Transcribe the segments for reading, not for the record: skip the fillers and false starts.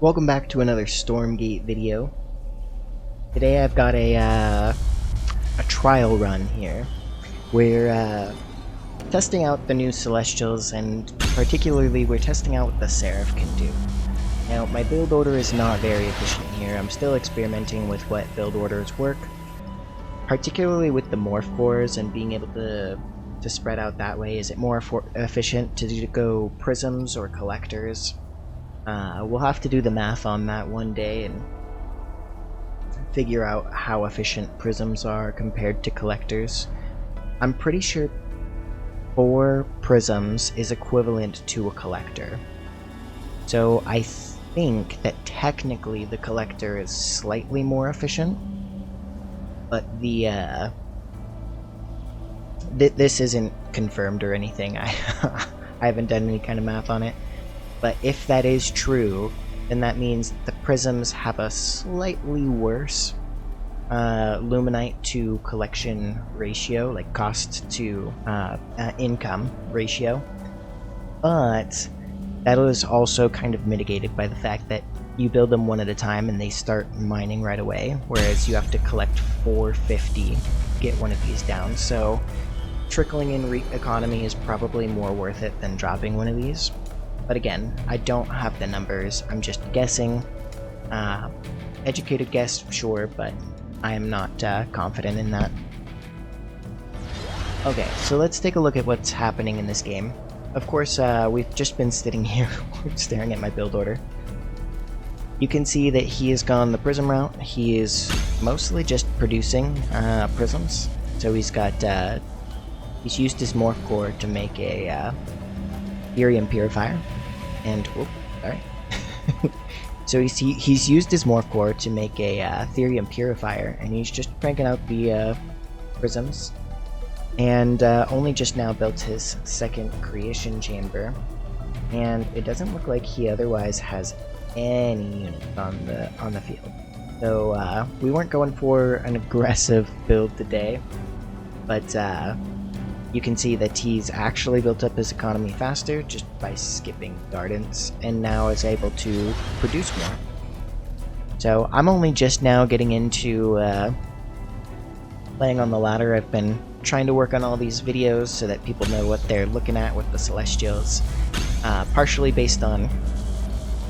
Welcome back to another Stormgate video. Today I've got a trial run here. We're testing out the new Celestials, and particularly we're testing out what the Seraph can do. Now, my build order is not very efficient here. I'm still experimenting with what build orders work, particularly with the morph cores and being able to spread out that way. Is it more efficient to go prisms or collectors? We'll have to do the math on that one day and figure out how efficient prisms are compared to collectors. I'm pretty sure 4 prisms is equivalent to a collector. So I think that technically the collector is slightly more efficient, but the this isn't confirmed or anything. I haven't done any kind of math on it. But if that is true, then that means the prisms have a slightly worse luminite to collection ratio, like cost to income ratio. But that is also kind of mitigated by the fact that you build them one at a time and they start mining right away, whereas you have to collect 450 to get one of these down. So trickling in economy is probably more worth it than dropping one of these. But again, I don't have the numbers, I'm just guessing. Educated guess, sure, but I am not confident in that. Okay, so let's take a look at what's happening in this game. Of course, we've just been sitting here staring at my build order. You can see that he has gone the prism route. He is mostly just producing prisms. So he's got, he's used his morph core to make a Ethereum purifier, and whoop, sorry. So he's used his morph core to make a Ethereum purifier, and he's just cranking out the prisms, and only just now built his second creation chamber, and it doesn't look like he otherwise has any units on the field. So we weren't going for an aggressive build today, but you can see that he's actually built up his economy faster just by skipping gardens, and now is able to produce more. So I'm only just now getting into playing on the ladder. I've been trying to work on all these videos so that people know what they're looking at with the Celestials, partially based on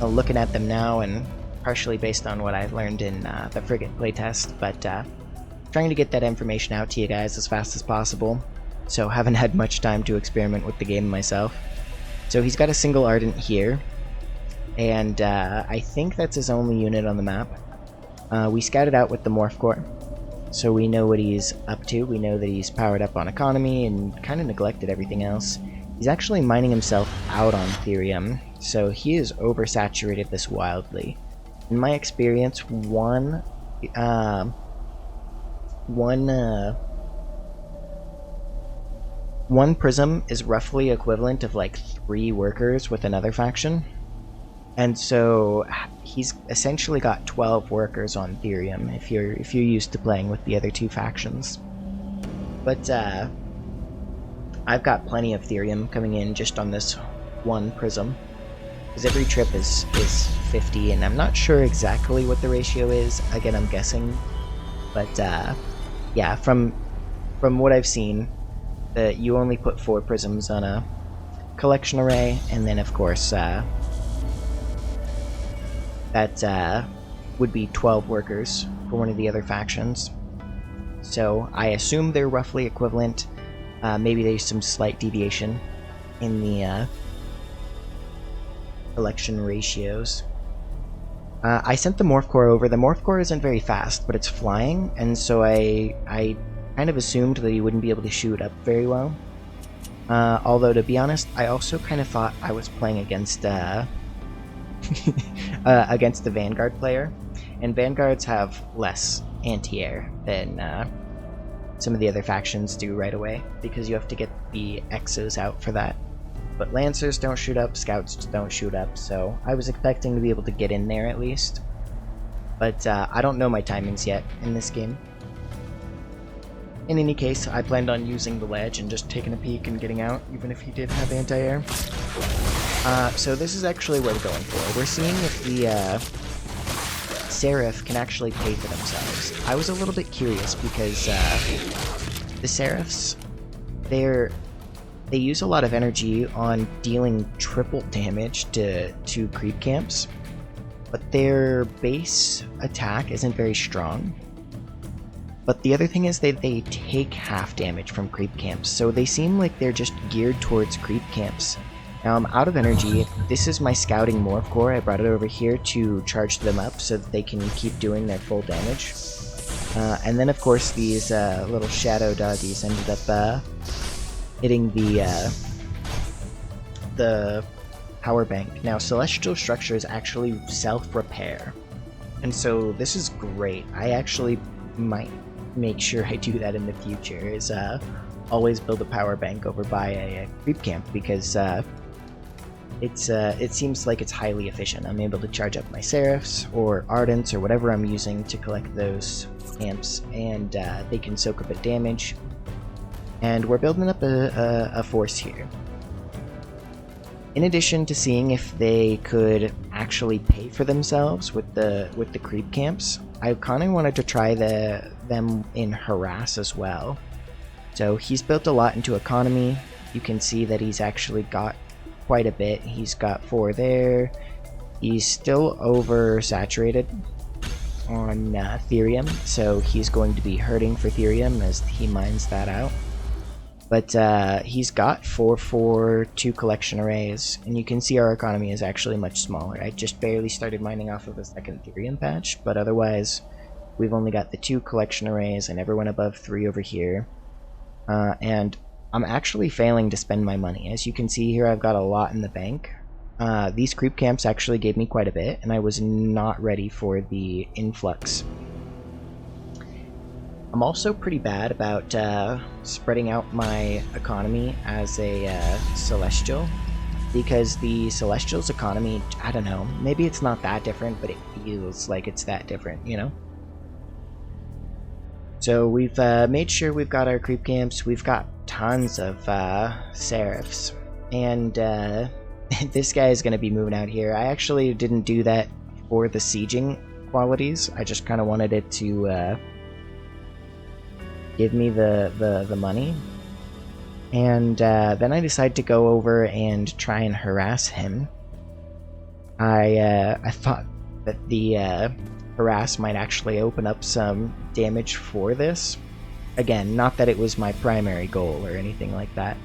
looking at them now, and partially based on what I've learned in the Frigate playtest, but trying to get that information out to you guys as fast as possible. So haven't had much time to experiment with the game myself. So he's got a single Ardent here, and I think that's his only unit on the map. We scouted out with the morph core, so we know what he's up to. We know that he's powered up on economy and kind of neglected everything else. He's actually mining himself out on Ethereum, so he has oversaturated this wildly. In my experience, one prism is roughly equivalent of like 3 workers with another faction, and so he's essentially got 12 workers on Ethereum if you're used to playing with the other 2 factions. But I've got plenty of Ethereum coming in just on this one prism, because every trip is 50, and I'm not sure exactly what the ratio is. Again, I'm guessing, but yeah, from what I've seen, you only put 4 prisms on a collection array, and then of course that would be 12 workers for one of the other factions. So I assume they're roughly equivalent. Maybe there's some slight deviation in the collection ratios. I sent the morph core over. The morph core isn't very fast, but it's flying, and so I kind of assumed that he wouldn't be able to shoot up very well. Although, to be honest, I also kind of thought I was playing against against the Vanguard player, and Vanguards have less anti-air than some of the other factions do right away, because you have to get the exos out for that. But Lancers don't shoot up, Scouts don't shoot up, so I was expecting to be able to get in there at least. But I don't know my timings yet in this game. In any case, I planned on using the ledge and just taking a peek and getting out, even if he did have anti-air. So this is actually what we're going for. We're seeing if the Seraph can actually pay for themselves. I was a little bit curious because the Seraphs, they use a lot of energy on dealing triple damage to creep camps, but their base attack isn't very strong. But the other thing is that they take half damage from creep camps, so they seem like they're just geared towards creep camps. Now I'm out of energy. This is my scouting morph core. I brought it over here to charge them up so that they can keep doing their full damage. And then of course these little shadow doggies ended up hitting the power bank. Now celestial structures actually self-repair, and so this is great. I actually might make sure I do that in the future, is always build a power bank over by a creep camp, because it seems like it's highly efficient. I'm able to charge up my Seraphs or Ardents or whatever I'm using to collect those camps, and they can soak up a damage. And we're building up a force here. In addition to seeing if they could actually pay for themselves with the creep camps, I kind of wanted to try them in harass as well. So he's built a lot into economy. You can see that he's actually got quite a bit. He's got 4 there. He's still oversaturated on Therium, so he's going to be hurting for Therium as he mines that out. But he's got 2 collection arrays, and you can see our economy is actually much smaller. I just barely started mining off of a second Therium patch, but otherwise we've only got the 2 collection arrays and everyone above 3 over here. And I'm actually failing to spend my money. As you can see here, I've got a lot in the bank. These creep camps actually gave me quite a bit, and I was not ready for the influx. I'm also pretty bad about spreading out my economy as a Celestial, because the Celestial's economy, I don't know, maybe it's not that different, but it feels like it's that different, you know? So we've made sure we've got our creep camps. We've got tons of Seraphs, and this guy is going to be moving out here. I actually didn't do that for the sieging qualities. I just kind of wanted it to give me the money, and then I decided to go over and try and harass him. I thought that the harass might actually open up some damage for this. Again, not that it was my primary goal or anything like that.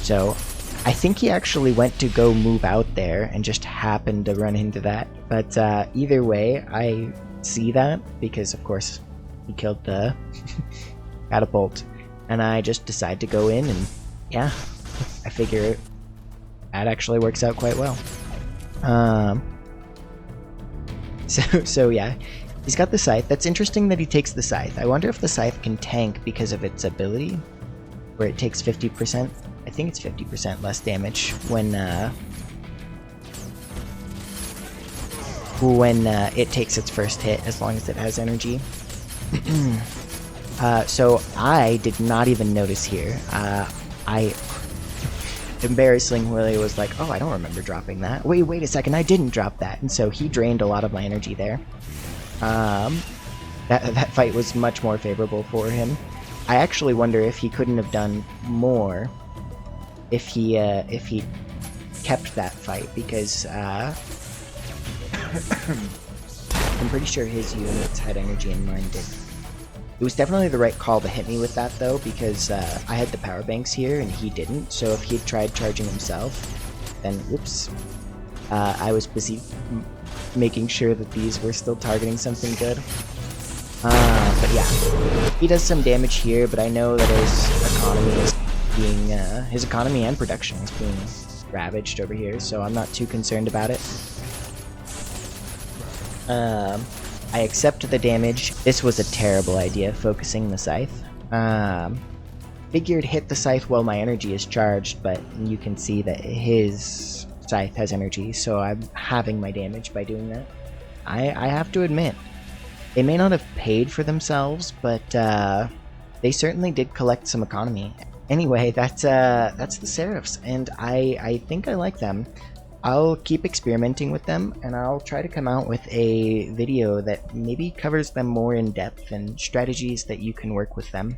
So I think he actually went to go move out there and just happened to run into that. But either way, I see that because of course he killed the catapult, and I just decide to go in, and yeah, I figure that actually works out quite well. So yeah, he's got the scythe. That's interesting that he takes the scythe. I wonder if the scythe can tank because of its ability, where it takes 50%. I think it's 50% less damage when it takes its first hit, as long as it has energy. So I did not even notice here. I embarrassingly was like, oh, I don't remember dropping that. Wait a second, I didn't drop that. And so he drained a lot of my energy there. That fight was much more favorable for him. I actually wonder if he couldn't have done more if he kept that fight, because I'm pretty sure his units had energy and mine did. It was definitely the right call to hit me with that, though, because I had the power banks here and he didn't, so if he'd tried charging himself, then whoops. I was busy making sure that these were still targeting something good. But yeah, he does some damage here, but I know that his economy is being, his economy and production is being ravaged over here, so I'm not too concerned about it. I accept the damage. This was a terrible idea, focusing the scythe. Figured hit the scythe while my energy is charged, but you can see that his scythe has energy, so I'm having my damage by doing that. I have to admit, they may not have paid for themselves, but they certainly did collect some economy. Anyway, that's the Seraphs, and I think I like them. I'll keep experimenting with them, and I'll try to come out with a video that maybe covers them more in depth and strategies that you can work with them.